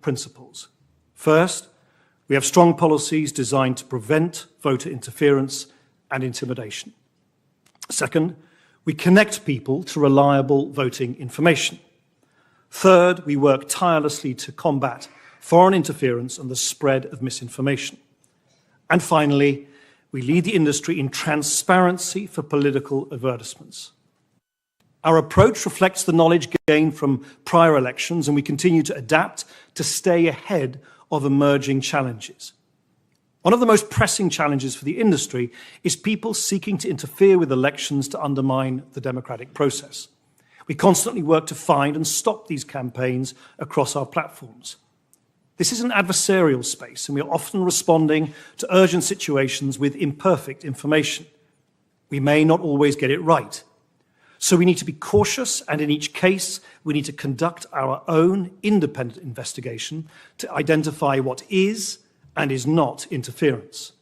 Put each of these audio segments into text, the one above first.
principles. First, we have strong policies designed to prevent voter interference and intimidation. Second, we connect people to reliable voting information. Third, we work tirelessly to combat foreign interference and the spread of misinformation. And finally, we lead the industry in transparency for political advertisements. Our approach reflects the knowledge gained from prior elections, and we continue to adapt to stay ahead of emerging challenges. One of the most pressing challenges for the industry is people seeking to interfere with elections to undermine the democratic process. We constantly work to find and stop these campaigns across our platforms. This is an adversarial space, and we are often responding to urgent situations with imperfect information. We may not always get it right. So we need to be cautious, and in each case, we need to conduct our own independent investigation to identify what is and is not interference.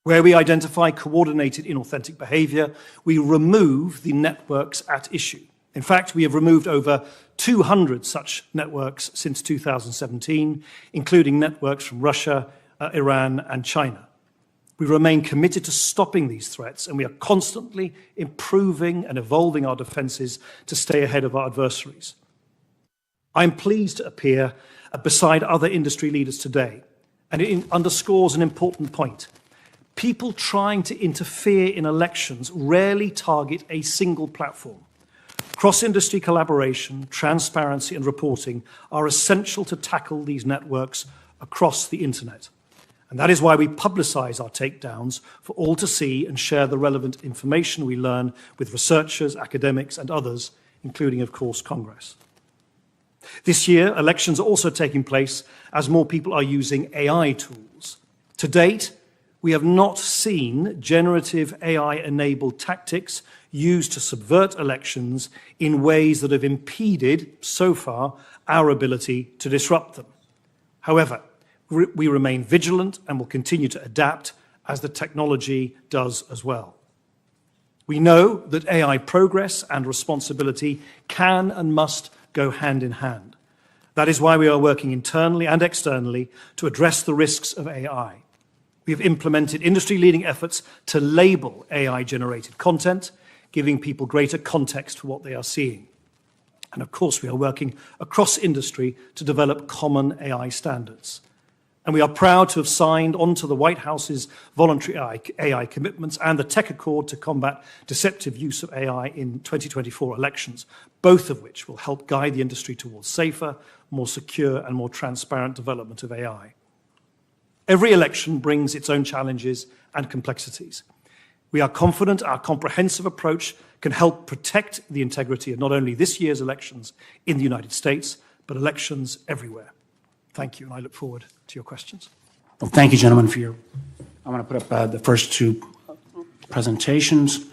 Where we identify coordinated inauthentic behavior, we remove the networks at issue. In fact, we have removed over 200 such networks since 2017, including networks from Russia, Iran, and China. We remain committed to stopping these threats, and we are constantly improving and evolving our defenses to stay ahead of our adversaries. I am pleased to appear beside other industry leaders today, and it underscores an important point. People trying to interfere in elections rarely target a single platform. Cross-industry collaboration, transparency, and reporting are essential to tackle these networks across the internet. And that is why we publicize our takedowns for all to see and share the relevant information we learn with researchers, academics, and others, including, of course, Congress. This year, elections are also taking place as more people are using AI tools. To date, we have not seen generative AI-enabled tactics used to subvert elections in ways that have impeded, so far, our ability to disrupt them. However, we remain vigilant and will continue to adapt as the technology does as well. We know that AI progress and responsibility can and must go hand in hand. That is why we are working internally and externally to address the risks of AI. We have implemented industry-leading efforts to label AI-generated content, giving people greater context for what they are seeing. And of course, we are working across industry to develop common AI standards. And we are proud to have signed onto the White House's voluntary AI commitments and the Tech Accord to combat deceptive use of AI in 2024 elections, both of which will help guide the industry towards safer, more secure, and more transparent development of AI. Every election brings its own challenges and complexities. We are confident our comprehensive approach can help protect the integrity of not only this year's elections in the United States, but elections everywhere. Thank you, and I look forward to your questions. Well, thank you, gentlemen, for your... I want to put up the first two presentations.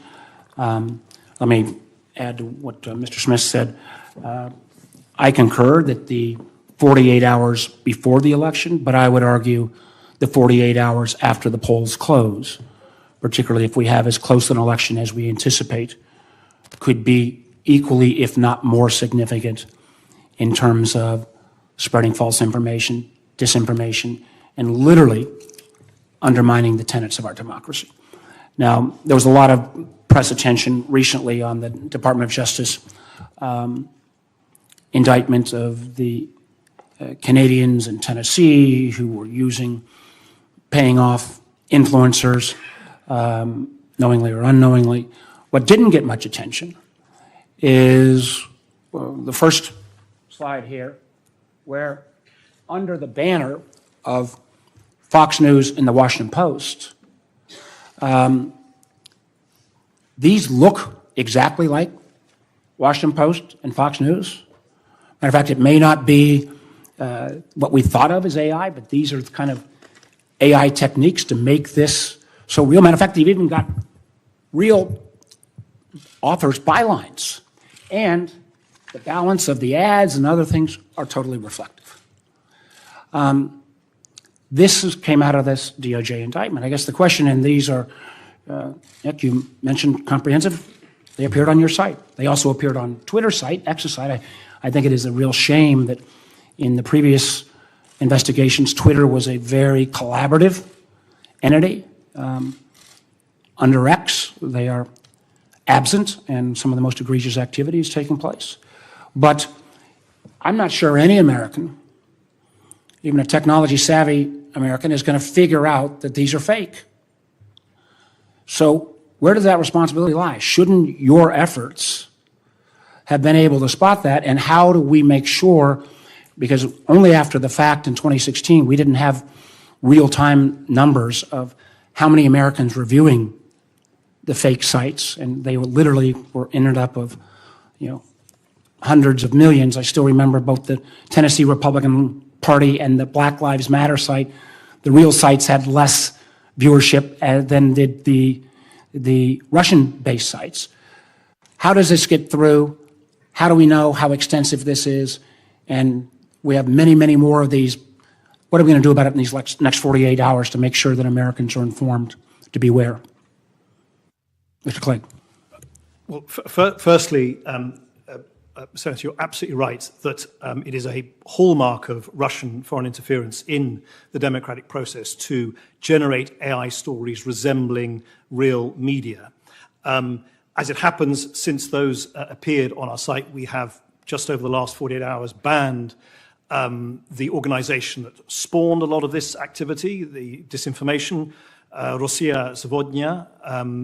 Let me add to what Mr. Smith said. I concur that the 48 hours before the election, but I would argue the 48 hours after the polls close, particularly if we have as close an election as we anticipate, could be equally, if not more significant in terms of spreading false information, disinformation, and literally undermining the tenets of our democracy. Now, there was a lot of press attention recently on the Department of Justice indictment of the Canadians in Tennessee who were paying off influencers, knowingly or unknowingly. What didn't get much attention is the first slide here, where under the banner of Fox News and the Washington Post, these look exactly like Washington Post and Fox News. Matter of fact, it may not be what we thought of as AI, but these are kind of AI techniques to make this so real. Matter of fact, they've even got real authors' bylines. And the balance of the ads and other things are totally reflective. This came out of this DOJ indictment. I guess the question in these are, Nick, you mentioned comprehensive. They appeared on your site. They also appeared on Twitter's site, X's site. I think it is a real shame that in the previous investigations. Twitter was a very collaborative entity. Under X, they are absent, and some of the most egregious activities taking place. But I'm not sure any American, even a technology-savvy American, is going to figure out that these are fake. So where does that responsibility lie? Shouldn't your efforts have been able to spot that, and how do we make sure, because only after the fact in 2016, we didn't have real-time numbers of how many Americans were viewing the fake sites, and they literally were ended up of, hundreds of millions. I still remember both the Tennessee Republican Party and the Black Lives Matter site. The real sites had less viewership than did the Russian-based sites. How does this get through? How do we know how extensive this is? And we have many, many more of these. What are we going to do about it in these next 48 hours to make sure that Americans are informed to beware? Mr. Clegg. Well, firstly, Senator, you're absolutely right that it is a hallmark of Russian foreign interference in the democratic process to generate AI stories resembling real media. As it happens, since those appeared on our site, we have just over the last 48 hours banned the organization that spawned a lot of this activity, the disinformation, Rossiya Zavodnya,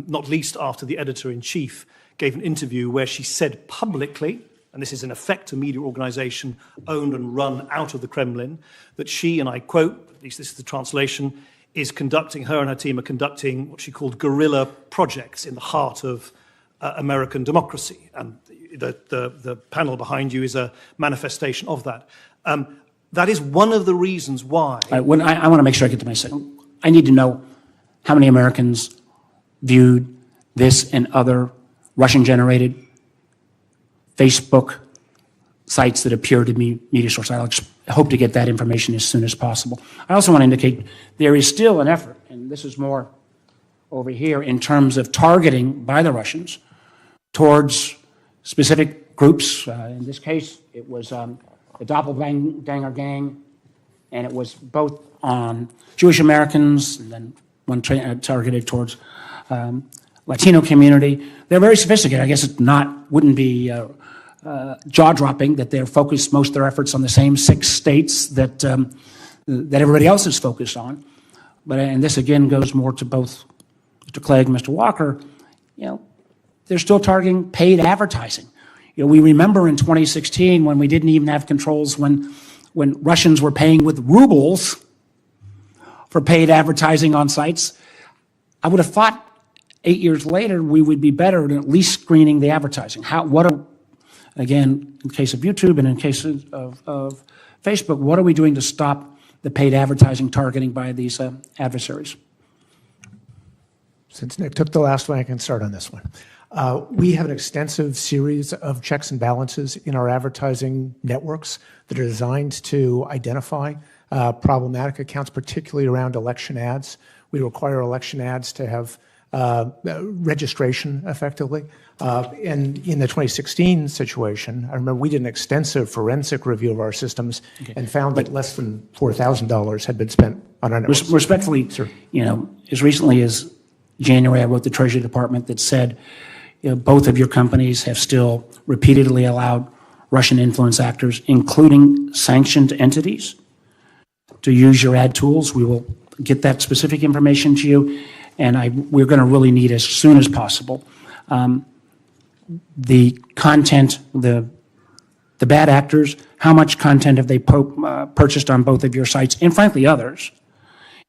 not least after the editor-in-chief gave an interview where she said publicly, and this is in effect a media organization owned and run out of the Kremlin, that she, and I quote, at least this is the translation, her and her team are conducting what she called guerrilla projects in the heart of American democracy. And the panel behind you is a manifestation of that. That is one of the reasons why. I want to make sure I get to my second. I need to know how many Americans viewed this and other Russian-generated Facebook sites that appear to be media sources. I hope to get that information as soon as possible. I also want to indicate there is still an effort, and this is more over here, in terms of targeting by the Russians towards specific groups. In this case, it was the Doppelganger Gang, and it was both on Jewish Americans, and then one targeted towards Latino community. They're very sophisticated. I guess it wouldn't be jaw-dropping that they're focused most of their efforts on the same 6 states that everybody else is focused on. And this again goes more to both Mr. Clegg and Mr. Walker. They're still targeting paid advertising. We remember in 2016 when we didn't even have controls when Russians were paying with rubles for paid advertising on sites. I would have thought 8 years later we would be better at least screening the advertising. Again, in case of YouTube and in case of Facebook, what are we doing to stop the paid advertising targeting by these adversaries? Since Nick took the last one, I can start on this one. We have an extensive series of checks and balances in our advertising networks that are designed to identify problematic accounts, particularly around election ads. We require election ads to have registration effectively. And in the 2016 situation, I remember we did an extensive forensic review of our systems and found that less than $4,000 had been spent on our networks. Respectfully, sir. As recently as January, I wrote the Treasury Department that said, both of your companies have still repeatedly allowed Russian influence actors, including sanctioned entities, to use your ad tools. We will get that specific information to you, and we're going to really need as soon as possible the content, the bad actors, how much content have they purchased on both of your sites, and frankly others.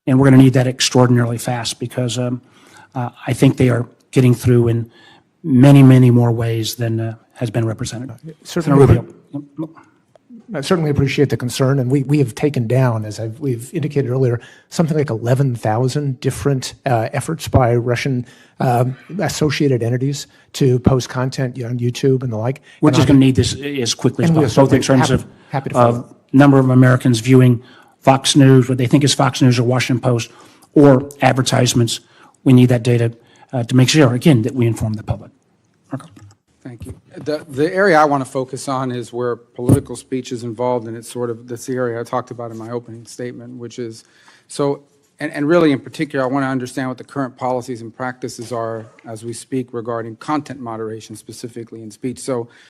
And we're going to need that extraordinarily fast because I think they are getting through in many, many more ways than has been represented. I certainly appreciate the concern, and we have taken down, as we've indicated earlier, something like 11,000 different efforts by Russian associated entities to post content on YouTube and the like. We're just going to need this as quickly as possible, both in terms of number of Americans viewing Fox News, what they think is Fox News or Washington Post, or advertisements. We need that data to make sure, again, that we inform the public. Thank you. The area I want to focus on is where political speech is involved, and it's sort of this area I talked about in my opening statement, which is, so, and really in particular, I want to understand what the current policies and practices are as we speak regarding content moderation, specifically in speech. So